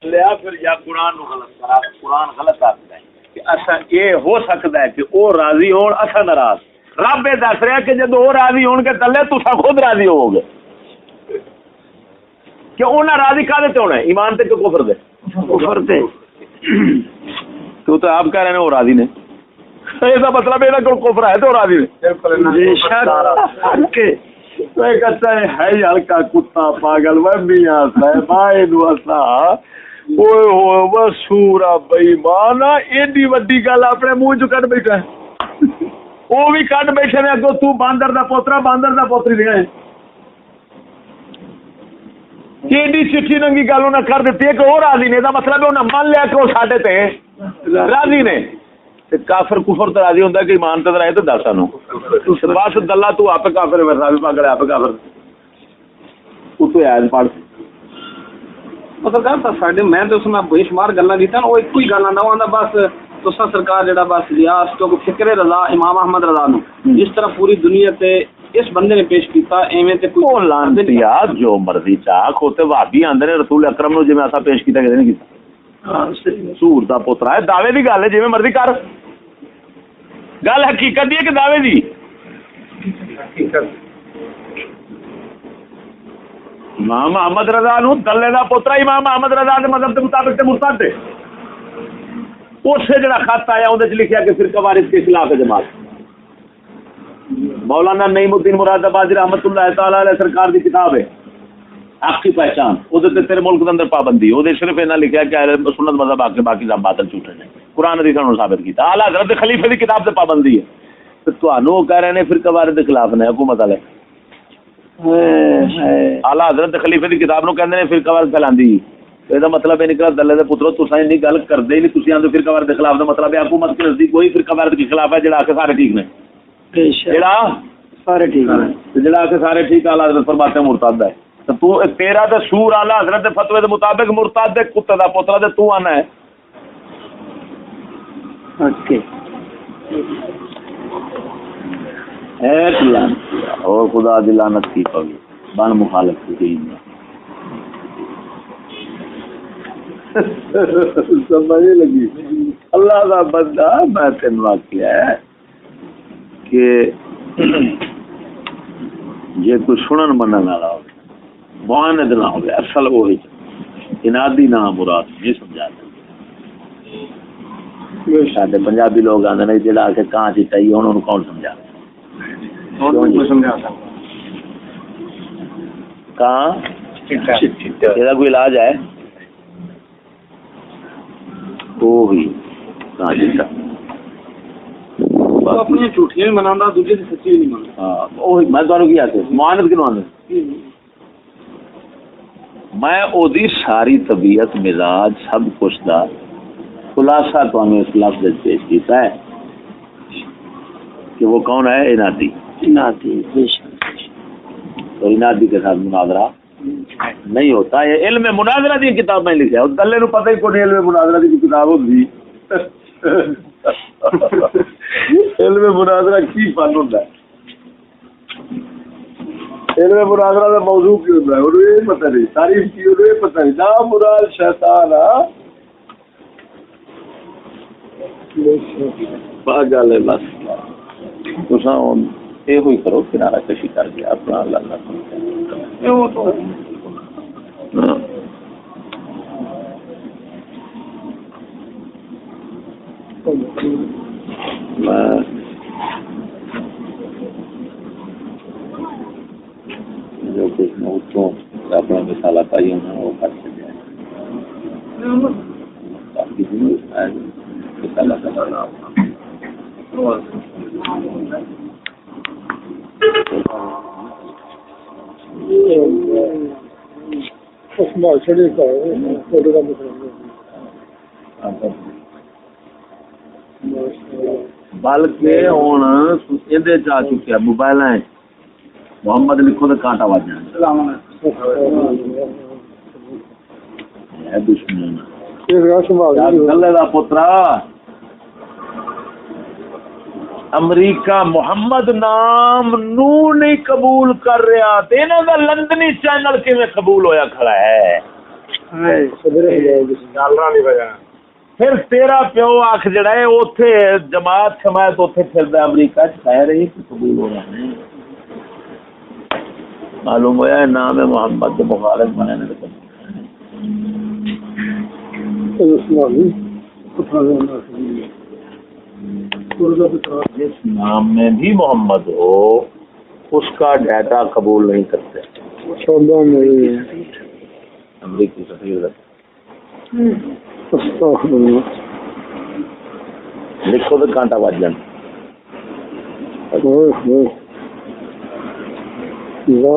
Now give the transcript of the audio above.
लिया फिर या कुरान गलत करा, कुरान गलत आखदा है कि असा ये हो सकता है कि वो राजी हो असा नाराज। रब ये दस रहा कि जो वो राजी होने तले तुसा खुद राजी होगे कि उन्हें राजी कादे ते होना है, ईमान ते कुफर दे? कुफर ते। तो आप कह रहे हैं वो राजी ने, इसका मतलब है ना कुफर है तो राजी ने। कहता है हल्का कुत्ता पागल मियां सूरा बेईमान एडी वड्डी गल अपने मुंह चो कट बैठा है, वो भी कट बैठे ने अगो तू बांदर दा पोतरा बांदर दा पोतरी दिया है। एडी चिट्ठी नंगी गल उन्हें कर दी है कि वो राजी ने, मतलब है उन्हें मान लिया कि वो साडे ते राजी ने। काफिर कुफर तो राजी होंगे कि ईमान तो रहे तो दस सानू बस दल्ला तू आप काफिर वरना भी पागल आप काफिर तू याद पढ़ मतलब गलत साडे मैं तो उसमें बेशुमार गल्लां कीतियां वो एक ही गल आंदा आंदा बस तुसा सरकार जेड़ा बस रियास तो फिक्रे रजा इमाम अहमद रजा नु जिस तरह पूरी दुनिया ते इस बंदे ने पेश किया एवें ते कोई लानतिया जो मर्जी चाख होते वादी आंदे ने रसूल अकरम नु जिवें असा पेश किया किसी ने किया। सूर दा पुत्रा है दावे दी गल है जिवें मर्जी कर, गल हकीकत दी है कि दावे दी? इमाम अहमद रजा नु दल्ले दा पुत्रा इमाम अहमद रजा के मजहब के मुताबिक ते मुर्तद है। उससे जड़ा खत आया उहदे च लिखिया कि फिरका वारिस के खिलाफ है जमात। मौलाना नईमुद्दीन मुरादाबादी रहमतुल्लाह तआला अलैह सरकार की किताब है आपकी पहचान, उहदे तेरे मुल्क के अंदर पाबंदी उहदे सिर्फ इन्हें लिखा कि अहले सुन्नत मजहब आके बाकी सब बातिल झूठे ने, कुरान हदीस ने साबित किया। आला हज़रत खलीफे की किताब से पाबंदी है तो तुहानू कह रहे हैं फिरका वारिस के खिलाफ ने हुकूमत वाले। आला हज़रत खलीफे की किताब नूं कहंदे ने फिरका वारिस फैलांदी, इसका मतलब ये निकला दल्ले दे पुत्रो तुसां इन्नी गल करदे ही नहीं, तुसीं आंदे फिरका वारिस के खिलाफ दा मतलब है हुकूमत के नजदीक कोई फिरका वारिस के खिलाफ है जेड़ा आके सारे ठीक ने, जेड़ा सारे ठीक है जेड़ा आके सारे ठीक आला हज़रत फरमाते हैं मुर्तद है। तो तू तेरा तो सूर आला हज़रत दे फतवे के मुताबिक मुर्तद है कुत्ते दा पोतरा ते तू आना है ओके और खुदा दी लानत की पवी बन मुखालिफ की समझ लगी। अल्लाह का बंदा मैं तेन वाकिया है कि जे कोई सुनन मनन वाला हो मुआनद ना हो असल वो ही इनादी ना मुराद नहीं समझा साडे पंजाबी लोग आंदे ने जेड़ा आके कां चिट्टा ही उन्होंने कौन समझा कां चिट्टा कोई इलाज है वो भी कां चिट्टा अपनी झूठियां भी मनांदा दूजे दी सच्ची नहीं मनदा। हां ओही मैं तुहानू की आखे मुआनद किनू आंदे मैं ओदी सारी तबीयत मिजाज सब कुछ दा खुलासा तुहानू इस लफ्ज़ में पेश किया है कि वो कौन है इनादी। इनादी तो इनादी के साथ मुनाजरा नहीं होता है। इल्म मुनाजरा की किताब में लिखा है दल्ले नू पता ही कोई इल्म मुनाजरा की किताब होगी इल्म मुनाजरा की फन होता है इल्म मुनाजरा का मौजू की होता है और ये पता नहीं तारीफ की और ये पता नहीं ना मुराद शैतान पागल है बस तुसा ये ही करो किनारा कशी कर गया अपना अल्लाह जो कुछ मैं अपना मिसाला पाई होना वो कर सके बाकी मिसाला करना बल्कि हूँ ये आ चुके मोबाइल मोहम्मद लिखो तो कांटा वज दुश्मन गले का पुत्रा अमरीका मुहम्मद नाम नू नहीं कबूल कर रहा, इन्हों का लंदनी चैनल किवें कबूल होया खड़ा है। ਫਿਰ ਤੇਰਾ ਪਿਓ ਆਖ ਜਿਹੜਾ ਹੈ ਉੱਥੇ ਜਮਾਤ ਸ਼ਮਾਤ ਉੱਥੇ ਫਿਰਦਾ ਅਮਰੀਕਾ ਚ ਕਹਿ ਰਹੀ ਕਿ ਕਬੂਲ ਹੋ रहा है मालूम होया है नाम है मोहम्मद के मुखालिफ बने ने जिस नाम में भी मोहम्मद हो उसका डाटा कबूल नहीं करते अमरीकी सफीर लिखो तो कांटा बज जाए Era